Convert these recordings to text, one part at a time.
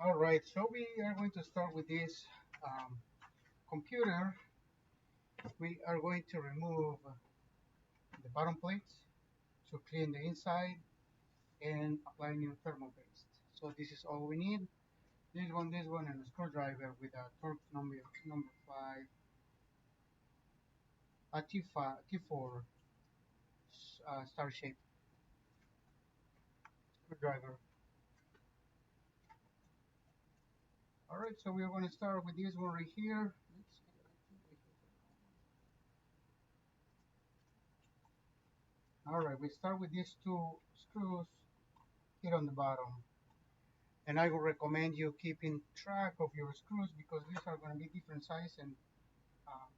All right, so we are going to start with this computer. We are going to remove the bottom plates to clean the inside and apply new thermal paste. So this is all we need. This one, and a screwdriver with a torque number 5, a T4 star shape screwdriver. All right, so we are going to start with this one right here. All right, we start with these two screws here on the bottom. And I would recommend you keeping track of your screws because these are going to be different size and uh,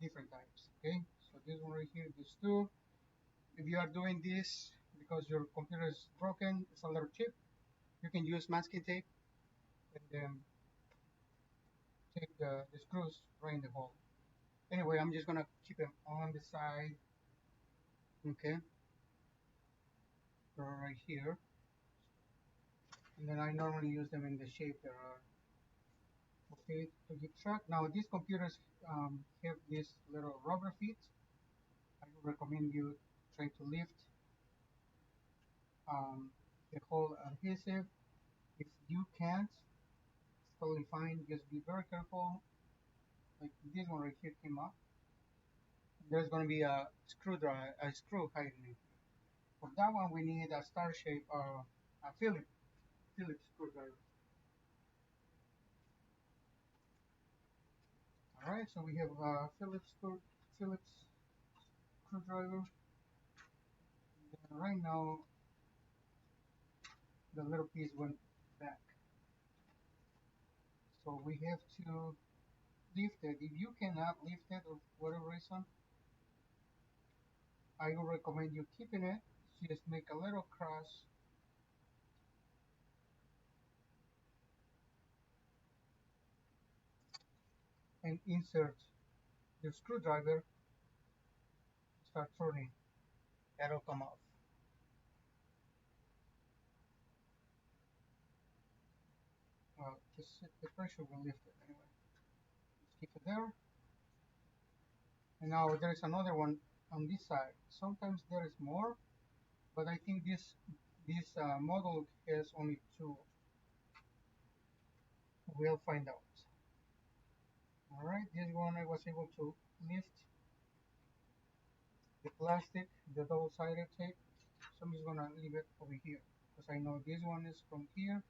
different types. Okay, so this one right here, these two. If you are doing this because your computer is broken, it's a little cheap, you can use masking tape and then take the screws right in the hole. Anyway, I'm just gonna keep them on the side. Okay, right here, and then I normally use them in the shape there are. Okay, to keep track. Now these computers have these little rubber feet. I would recommend you try to lift the whole adhesive. If you can't, it's totally fine. Just be very careful. Like this one right here came up. There's going to be a screw hiding it. For that one, we need a star shape or a Phillips screwdriver. All right, so we have a Phillips screwdriver. And right now, the little piece went back. So we have to lift it. If you cannot lift it for whatever reason, I would recommend you keeping it. Just make a little cross and insert your screwdriver. Start turning. That'll come off. Well, just the pressure will lift it anyway. Just keep it there. And now there's another one on this side. Sometimes there is more, but I think this model has only two. We'll find out. All right, this one I was able to lift the plastic, the double-sided tape. So I'm just gonna leave it over here because I know this one is from here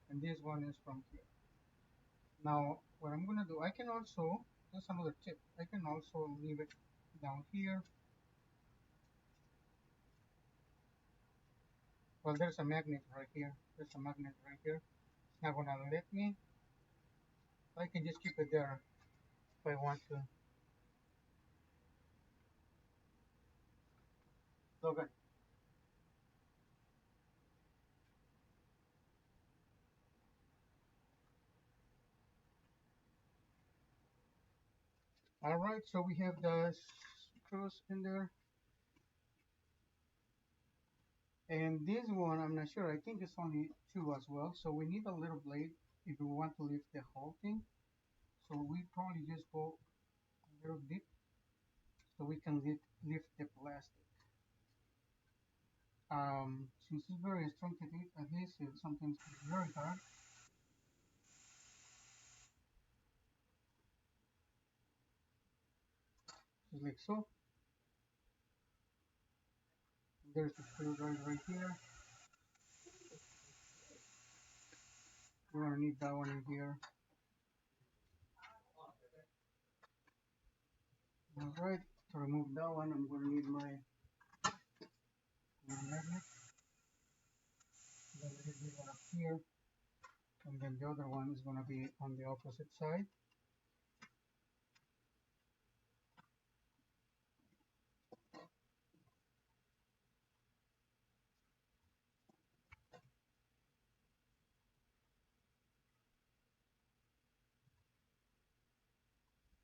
and this one is from here. Now what I'm gonna do, I can also, there's another tip, I can also leave it down here. Well, there's a magnet right here. There's a magnet right here. It's not gonna let me. I can just keep it there if I want to. Logan. All right, so we have the screws in there. And this one, I'm not sure. I think it's only two as well. So we need a little blade if we want to lift the whole thing. So we probably just go a little deep so we can lift the plastic. Since it's very strong adhesive, sometimes it's very hard. Just like so. There's the screwdriver right here. We're gonna need that one in here. Alright, to remove that one, I'm gonna need my magnet. Then leave this one up here. And then the other one is gonna be on the opposite side.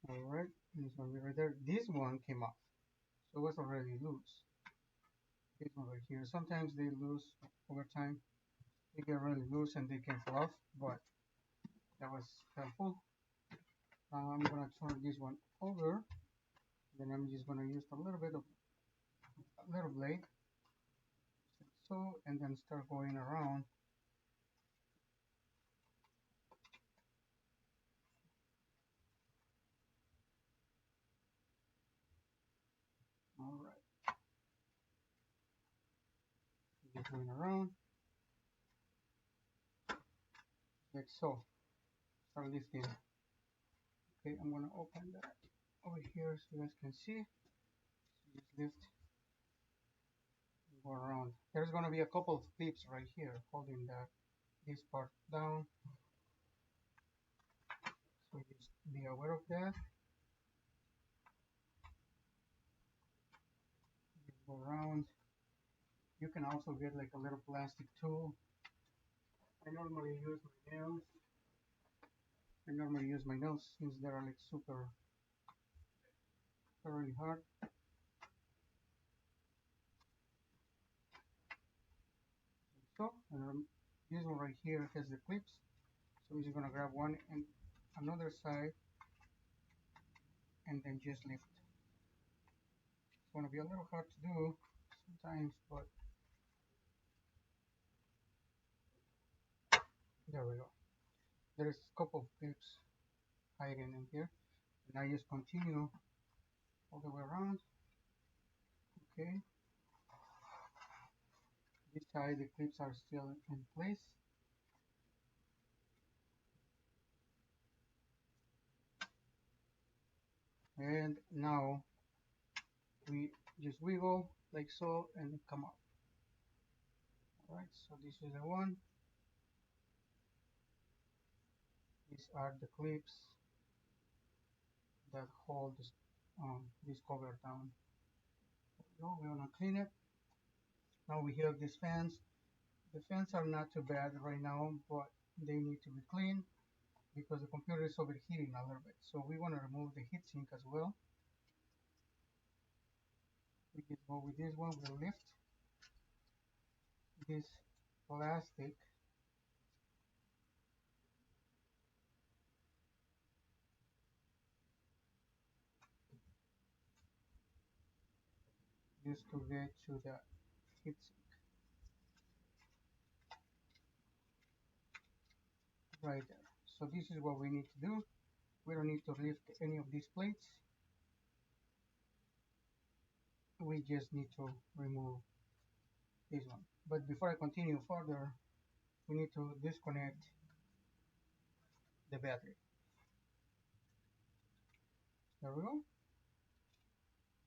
Alright, and it's gonna be right there. This one came off. So it was already loose. This one right here. Sometimes they lose over time. they get really loose and they can fall off, but that was helpful. I'm gonna turn this one over, then I'm just gonna use a little bit of a little blade, like so, and then start going around. All right, just going around like so. Start lifting. Okay, I'm gonna open that over here so you guys can see. So just lift, go around. There's gonna be a couple of clips right here holding this part down. So just be aware of that. Just go around. You can also get like a little plastic tool. I normally use my nails. Since they are like super really hard. So this one right here has the clips. So we're just gonna grab one and another side and then just lift. It's gonna be a little hard to do sometimes, but there we go. There's a couple of clips hiding in here, and I just continue all the way around. Okay, this side the clips are still in place. And now we just wiggle like so and come up. Alright, so this is the one. These are the clips that hold this cover down. So we want to clean it. Now we have these fans. The fans are not too bad right now, but they need to be cleaned because the computer is overheating a little bit. So we want to remove the heatsink as well. We just go with this one. We'll lift this plastic just to get to the heatsink. Right there. So this is what we need to do. We don't need to lift any of these plates. We just need to remove this one. But before I continue further, we need to disconnect the battery. There we go.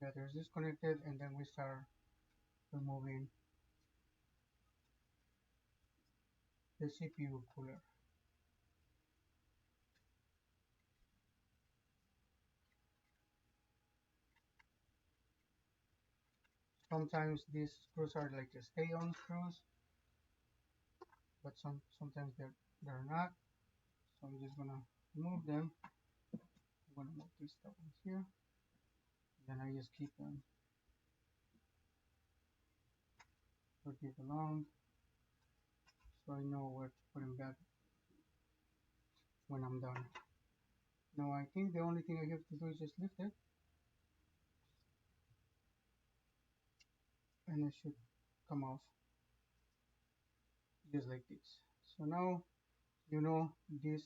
Battery is disconnected, and then we start removing the CPU cooler. Sometimes these screws are like the stay-on screws, but sometimes they're not. So I'm just gonna remove them. I'm gonna move this stuff in here. Then I just keep them pretty along, so I know where to put them back when I'm done. Now I think the only thing I have to do is just lift it, and it should come off just like this. So now you know this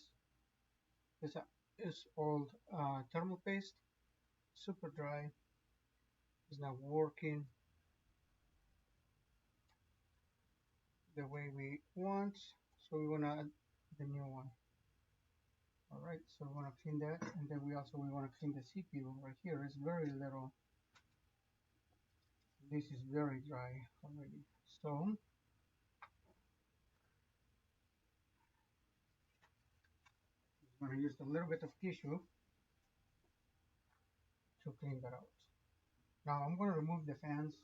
is old thermal paste, super dry. It's not working the way we want, so we want to add the new one. Alright, so we want to clean that, and then we want to clean the CPU right here. It's very little. This is very dry already. So I'm going to use a little bit of tissue to clean that out. Now I'm going to remove the fans.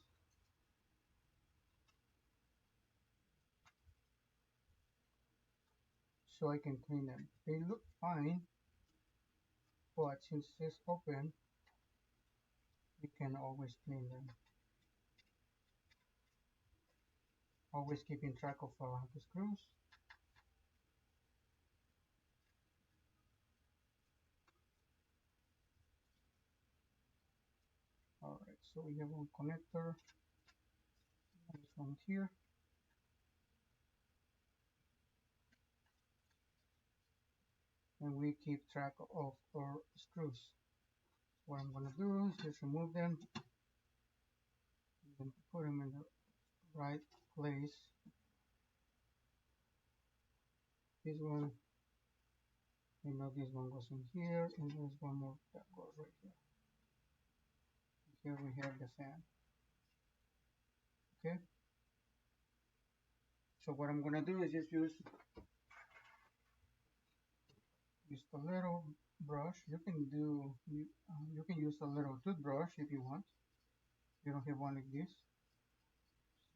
So I can clean them. They look fine, but since it's open, we can always clean them. always keeping track of the screws. Alright, so we have one connector, this one here. And we keep track of our screws. What I'm going to do is just remove them and then put them in the right place. This one, you know, this one goes in here, and there's one more that goes right here. Here we have the fan. Okay. So what I'm going to do is just use a little brush. You can use a little toothbrush if you want. You don't have one like this.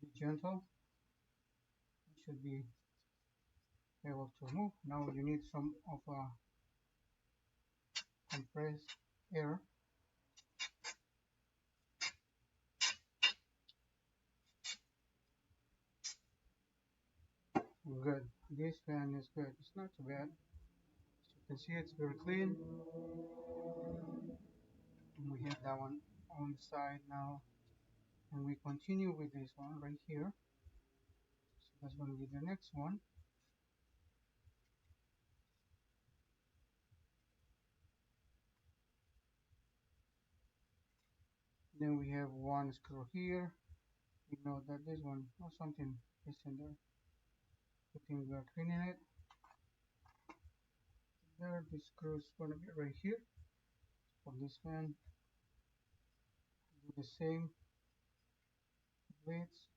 Be gentle. It should be able to move. Now you need some of compressed air. Good. This fan is good. It's not too bad. As you can see, it's very clean. And we have that one on the side now. And we continue with this one right here. So that's going to be the next one. Then we have one screw here. We know that this one, or something is in there. I think we are cleaning it. There, the screw is going to be right here. For this fan, do the same blades.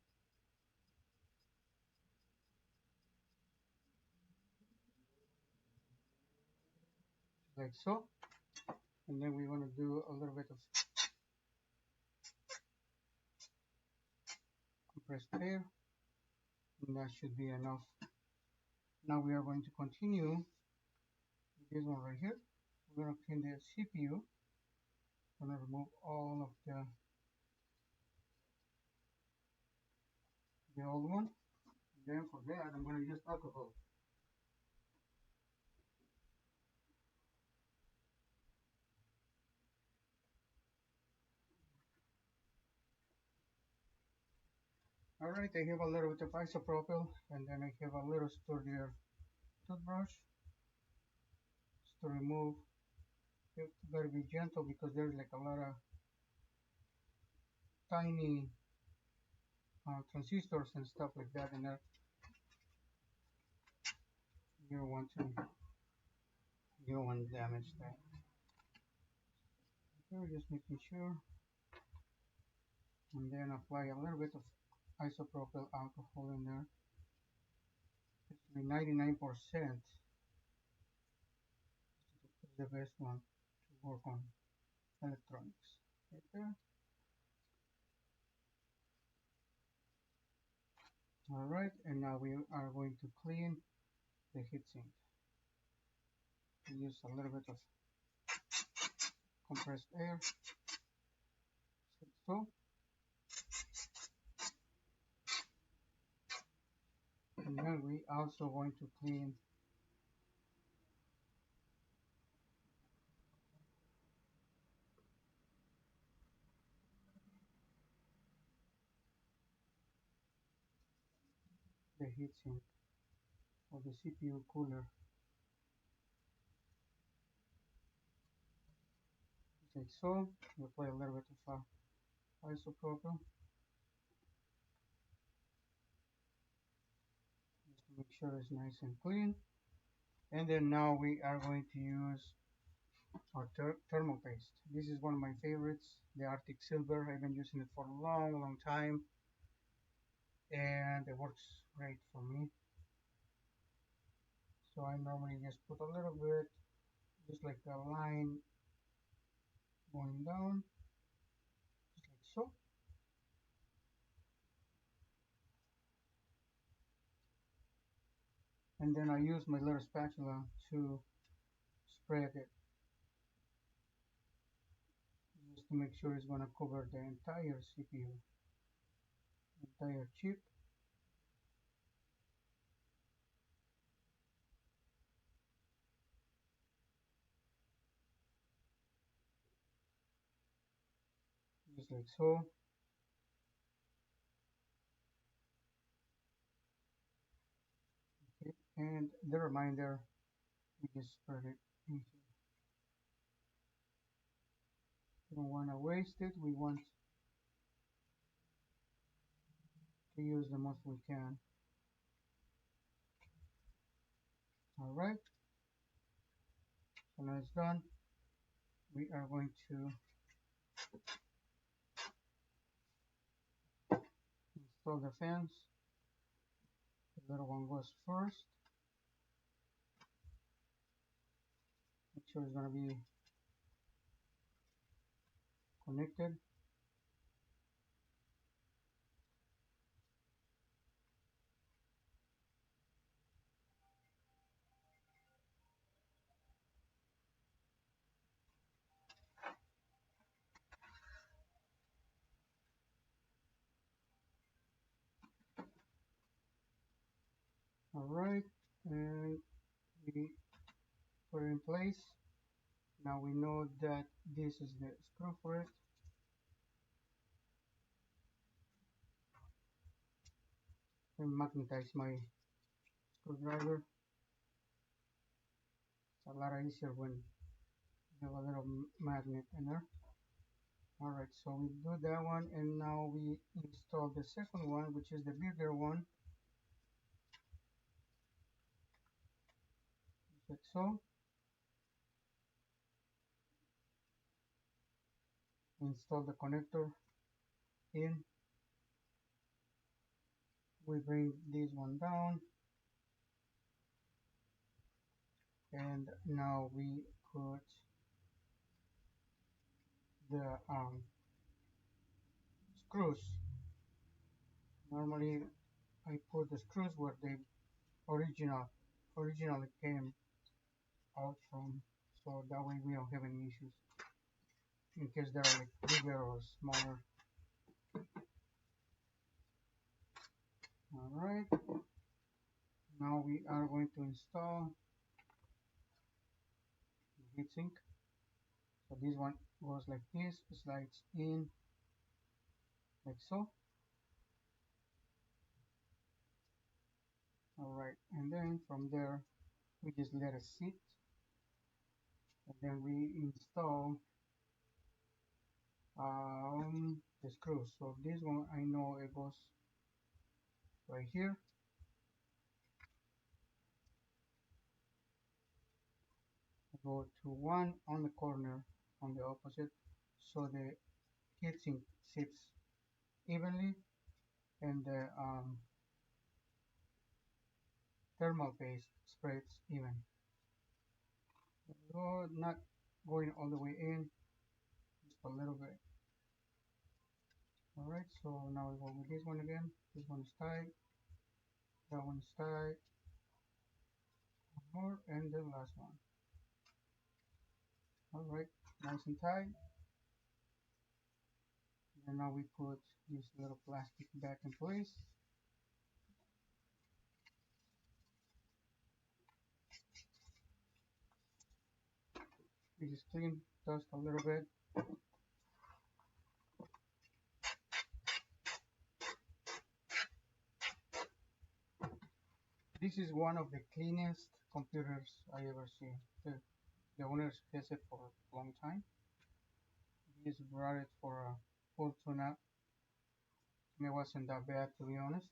Like so. And then we're going to do a little bit of compressed air. And that should be enough. Now we are going to continue with this one right here. We're going to clean the CPU. I'm going to remove all of the old one. And then for that, I'm going to use alcohol. Alright, I have a little bit of isopropyl, and then I have a little sturdier toothbrush just to remove. You gotta be gentle because there's like a lot of tiny transistors and stuff like that in there. You don't want to damage that. So just making sure, and then apply a little bit of isopropyl alcohol in there. It's 99% is the best one to work on electronics. Right there. Alright, and now we are going to clean the heatsink. Use a little bit of compressed air, like so. And then we also going to clean the heatsink of the CPU cooler. Like so. We apply a little bit of isopropyl just to make sure it's nice and clean. And then now we are going to use our thermal paste. This is one of my favorites, the Arctic Silver. I've been using it for a long time, and it works great for me. So I normally just put a little bit, just like a line going down, just like so. And then I use my little spatula to spread it, just to make sure it's going to cover the entire CPU, entire chip. just like so. Okay. And the reminder, we just spread it in here. We don't want to waste it. We want to use the most we can. All right. So now it's done. We are going to install the fans. The little one goes first. Make sure it's going to be connected. All right, and we put it in place. Now we know that this is the screw for it. And magnetize my screwdriver. It's a lot easier when you have a little magnet in there. All right, so we do that one, and now we install the second one, which is the bigger one, like so. Install the connector in. We bring this one down, and now we put the screws. Normally I put the screws where they originally came out from, so that way we don't have any issues in case they're like bigger or smaller. All right, now we are going to install the heatsink. So this one goes like this, slides in like so. All right, and then from there we just let it sit, and then we install the screws. So this one I know it goes right here. I go to one on the corner on the opposite, so the heatsink sits evenly and the thermal paste spreads even. So not going all the way in, just a little bit. All right, so now we go with this one again. This one is tight, that one is tight, one more, and the last one. All right, nice and tight. And now we put this little plastic back in place. We just clean dust a little bit. This is one of the cleanest computers I ever seen. The owner has it for a long time. He just brought it for a full tune-up. It wasn't that bad, to be honest.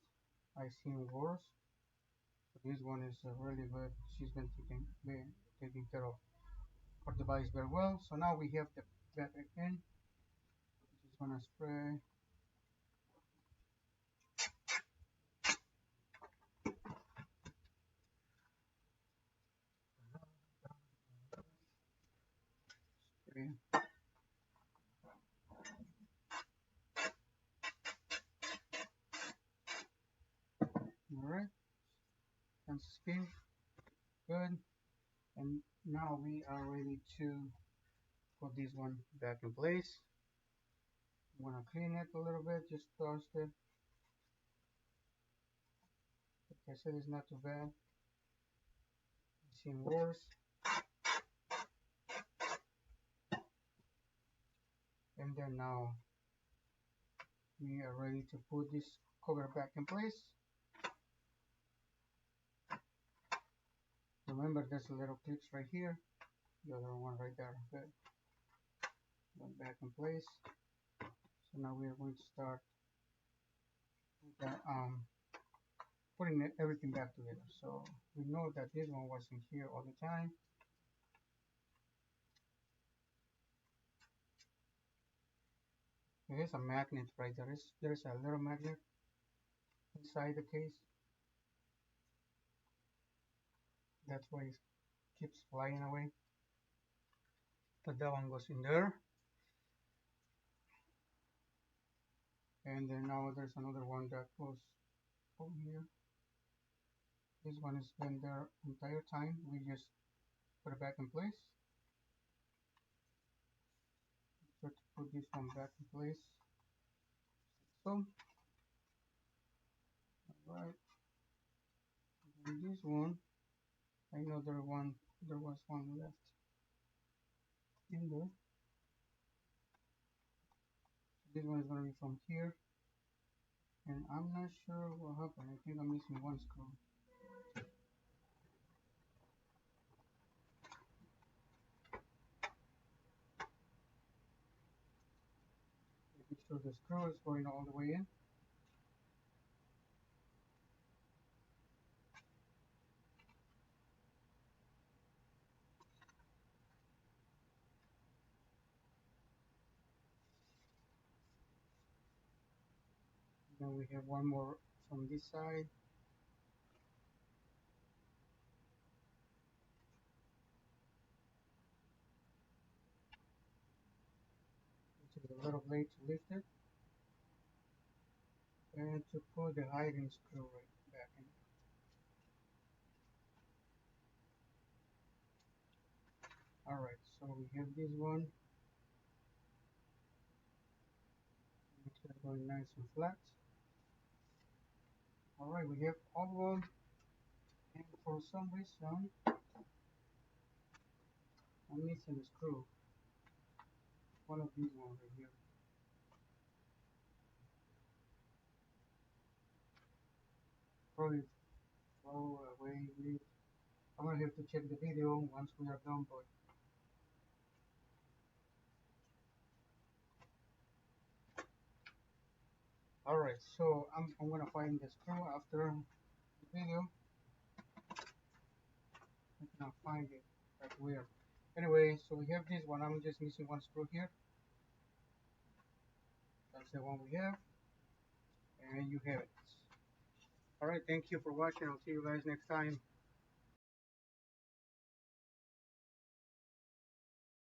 I've seen worse. But this one is really good. She's been taking care of our device very well. So now we have the battery in. Just gonna spray. Spray. All right. And spin. Good. And now we are ready to put this one back in place. I'm gonna clean it a little bit, just dust it. Like I said, it's not too bad. I've seen worse. And then now We are ready to put this cover back in place. Remember, there's a little clips right here, the other one right there. Good. Going back in place. So now we are going to start putting everything back together. So we know that this one wasn't here all the time. There's a magnet right there. There's a little magnet inside the case. That's why it keeps flying away. But that one goes in there. And then now there's another one that goes over here. This one has been there the entire time. We just put it back in place. Try to put this one back in place. So, alright. And this one, I know there was one left in there. This one is going to be from here. And I'm not sure what happened. I think I'm missing one screw. Making sure the screw is going all the way in. Then we have one more from this side. Which is a little blade to lift it. And to put the hiding screw right back in. Alright, so we have this one. Make sure it's going nice and flat. Alright, we have all of them. And for some reason, I'm missing a screw. One of these ones right here. Probably throw away, leave. I'm gonna have to check the video once we are done, but alright, so I'm gonna find the screw after the video. I cannot find it. That's weird. Anyway, so we have this one. I'm just missing one screw here. That's the one we have. And you have it. Alright, thank you for watching. I'll see you guys next time.